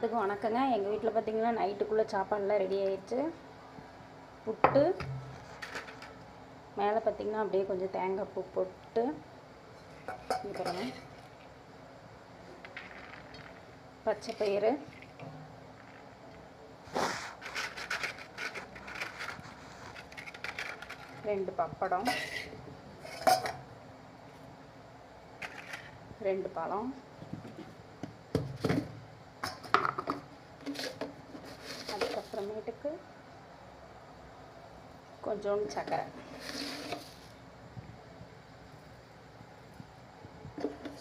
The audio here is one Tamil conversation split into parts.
எல்லாத்துக்கும் வணக்கங்க. எங்கள் வீட்டில் பார்த்திங்கன்னா நைட்டுக்குள்ளே சாப்பாடுலாம் ரெடி ஆயிடுச்சு. புட்டு மேலே பார்த்திங்கன்னா அப்படியே கொஞ்சம் தேங்காய் பூ போட்டு பாருங்க, பச்சை பயிறு, ரெண்டு பப்படம், 2 பழம், அதுக்கப்புறமேட்டுக்கு கொஞ்சோண்டு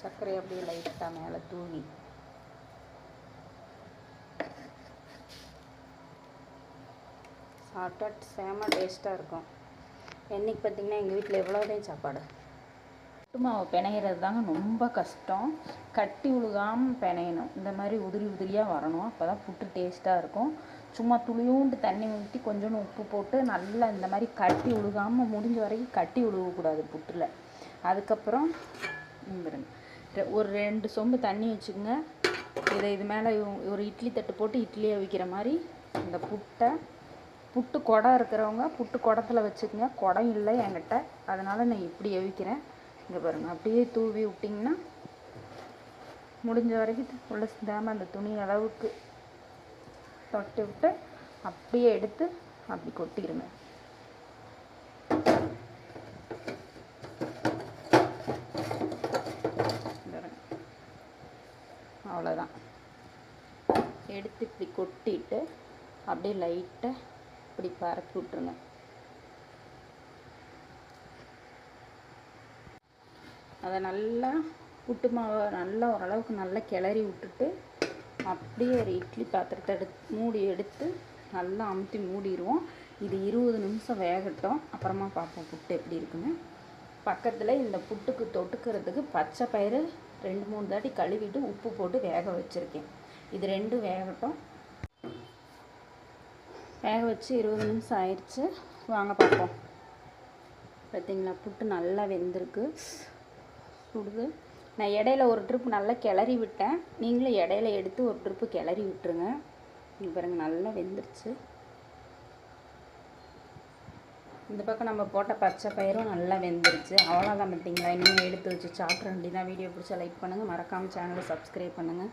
சர்க்கரை அப்படியே லைட்டாக மேலே தூவி சாப்பிட்டா செம டேஸ்ட்டாக இருக்கும். என்றைக்கு பார்த்திங்கன்னா எங்கள் வீட்டில் எவ்வளோதான் சாப்பாடு. புட்டு மாவு பிணையிறது தாங்க ரொம்ப கஷ்டம். கட்டி உழுகாமல் பிணையணும். இந்த மாதிரி உதிரி உதிரியாக வரணும். அப்போ தான் புட்டு டேஸ்ட்டாக இருக்கும். சும்மா துளியூண்டு தண்ணி ஊற்றி கொஞ்சோண்டு உப்பு போட்டு நல்லா இந்த மாதிரி கட்டி உழுகாமல் முடிஞ்ச வரைக்கும் கட்டி உழுகக்கூடாது புட்டில். அதுக்கப்புறம் ஒரு 2 சொம்பு தண்ணி வச்சுக்கோங்க. இது மேலே ஒரு இட்லி தட்டு போட்டு இட்லியை வைக்கிற மாதிரி இந்த புட்டு குடம் இருக்கிறவங்க புட்டு குடத்தில் வச்சுக்கோங்க. குடம் இல்லை என்கிட்ட, அதனால் நான் இப்படி எவிக்கிறேன். இங்கே பாருங்கள், அப்படியே தூவி விட்டிங்கன்னா முடிஞ்ச வரைக்கும் உள்ள சிந்தாமல் அந்த துணி அளவுக்கு தொட்டு விட்டு அப்படியே எடுத்து அப்படி கொட்டிடுங்க. அவ்வளோதான். எடுத்து இப்படி கொட்டிட்டு அப்படியே லைட்டாக இப்படி பரப்பி விட்ருங்க. அதை நல்லா புட்டு மாவை நல்லா ஓரளவுக்கு நல்லா கிளறி விட்டுட்டு அப்படியே ஒரு இட்லி பாத்திரத்தை மூடி எடுத்து நல்லா அமுத்தி மூடிடுவோம். இது 20 நிமிஷம் வேகட்டும். அப்புறமா பார்ப்போம் புட்டு எப்படி இருக்குன்னு. பக்கத்தில் இந்த புட்டுக்கு தொட்டுக்கிறதுக்கு பச்சை பயிறு 2-3 தாட்டி கழுவிட்டு உப்பு போட்டு வேக வச்சுருக்கேன். இது 2 வேகட்டும். வேக வச்சு 20 நிமிஷம் ஆயிடுச்சு. வாங்க பார்ப்போம். பார்த்திங்களா, புட்டு நல்லா வெந்திருக்கு, சுடுது. நான் இடையில ஒரு ட்ரிப் நல்லா கிளறி விட்டேன். நீங்களும் இடையில எடுத்து ஒரு ட்ரிப்பு கிளறி விட்டுருங்க. இங்கே பாருங்க, நல்லா வெந்துருச்சு. இந்த பக்கம் நம்ம போட்ட பச்சை பயிரும் நல்லா வெந்துருச்சு. அவ்வளோதான். பார்த்திங்களா, இன்னும் எடுத்து வச்சு சாப்பிட்ற வேண்டியதான். வீடியோ பிடிச்சா லைக் பண்ணுங்கள், மறக்காமல் சேனலை சப்ஸ்கிரைப் பண்ணுங்கள்.